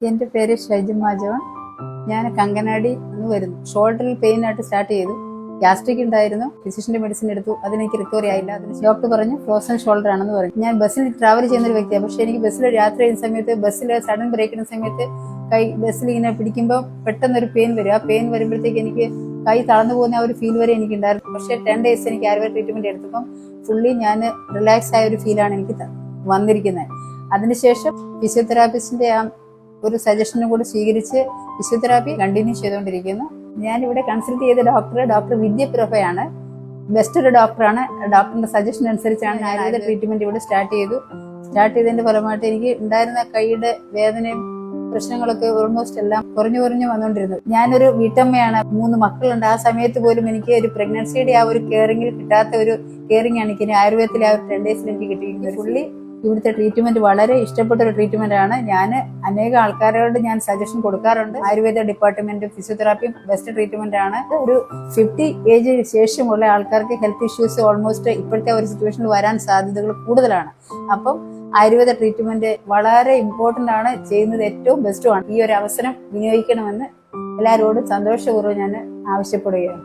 എൻ്റെ പേര് ഷൈജുമ ജോൺ. ഞാൻ കങ്കനാടി നിന്ന് വരുന്നു. ഷോൾഡറിൽ പെയിൻ ആയിട്ട് സ്റ്റാർട്ട് ചെയ്തു. ഗ്യാസ്ട്രിക് ഉണ്ടായിരുന്നു. ഫിസിഷ്യന്റെ മെഡിസിൻ എടുത്തു. അതിനെനിക്ക് റിക്കവറി ആയില്ല. അതിന് ഡോക്ടർ പറഞ്ഞു ഫ്രോസൺ ഷോൾഡർ ആണെന്ന് പറഞ്ഞു. ഞാൻ ബസ്സിൽ ട്രാവൽ ചെയ്യുന്ന ഒരു വ്യക്തിയാണ്. പക്ഷെ എനിക്ക് ബസ്സിൽ യാത്ര ചെയ്യുന്ന സമയത്ത് ബസ്സിൽ സഡൻ ബ്രേക്ക് ഇടുന്ന സമയത്ത് ബസ്സിൽ ഇങ്ങനെ പിടിക്കുമ്പോൾ പെട്ടെന്നൊരു പെയിൻ വരും. ആ പെയിൻ വരുമ്പോഴത്തേക്ക് എനിക്ക് കൈ തളർന്നു പോകുന്ന ആ ഒരു ഫീൽ വരെ എനിക്ക് ഉണ്ടായിരുന്നു. പക്ഷെ 10 days എനിക്ക് ആയുർവേദ ട്രീറ്റ്മെന്റ് എടുത്തപ്പം ഫുള്ളി ഞാൻ റിലാക്സ് ആയ ഒരു ഫീലാണ് എനിക്ക് വന്നിരിക്കുന്നത്. അതിനുശേഷം ഫിസിയോതെറാപ്പിസ്റ്റിന്റെ ആ ഒരു സജഷനും കൂടി സ്വീകരിച്ച് ഫിസിയോതെറാപ്പി കണ്ടിന്യൂ ചെയ്തുകൊണ്ടിരിക്കുന്നു. ഞാനിവിടെ കൺസൾട്ട് ചെയ്ത ഡോക്ടർ വിദ്യപ്രഭയാണ്. ബെസ്റ്റ് ഒരു ഡോക്ടറാണ്. ഡോക്ടറിന്റെ സജഷൻ അനുസരിച്ചാണ് ആയുർവേദ ട്രീറ്റ്മെന്റ് ഇവിടെ സ്റ്റാർട്ട് ചെയ്തതിന്റെ ഫലമായിട്ട് എനിക്ക് ഉണ്ടായിരുന്ന കൈയുടെ വേദനയും പ്രശ്നങ്ങളൊക്കെ ഓൾമോസ്റ്റ് എല്ലാം കുറഞ്ഞു വന്നുകൊണ്ടിരുന്നു. ഞാനൊരു വീട്ടമ്മയാണ്. 3 മക്കളുണ്ട്. ആ സമയത്ത് പോലും എനിക്ക് ഒരു പ്രഗ്നൻസിയുടെ ആ ഒരു കെയറിംഗിൽ കിട്ടാത്ത ഒരു കെയറിംഗ് ആണ് എനിക്ക് ആയുർവേദത്തിലെ ആ ഒരു 10 days എനിക്ക് കിട്ടിയിരിക്കുന്നത്. ഫുള്ളി ഇവിടുത്തെ ട്രീറ്റ്മെന്റ് വളരെ ഇഷ്ടപ്പെട്ട ഒരു ട്രീറ്റ്മെന്റ് ആണ്. ഞാൻ അനേകം ആൾക്കാരോട് ഞാൻ സജഷൻ കൊടുക്കാറുണ്ട്. Ayurveda department physiotherapy best treatment ആണ്. ഒരു 50 ഏജ് ശേഷമുള്ള ആൾക്കാർക്ക് ഹെൽത്ത് ഇഷ്യൂസ് ഓൾമോസ്റ്റ് ഇപ്പോഴത്തെ ഒരു സിറ്റുവേഷനിൽ വരാൻ സാധ്യതകൾ കൂടുതലാണ്. അപ്പം ആയുർവേദ ട്രീറ്റ്മെന്റ് വളരെ ഇമ്പോർട്ടന്റ് ആണ്. ചെയ്യുന്നത് ഏറ്റവും ബെസ്റ്റുമാണ്. ഈ ഒരു അവസരം വിനിയോഗിക്കണമെന്ന് എല്ലാവരോടും സന്തോഷപൂർവ്വം ഞാൻ ആവശ്യപ്പെടുകയാണ്.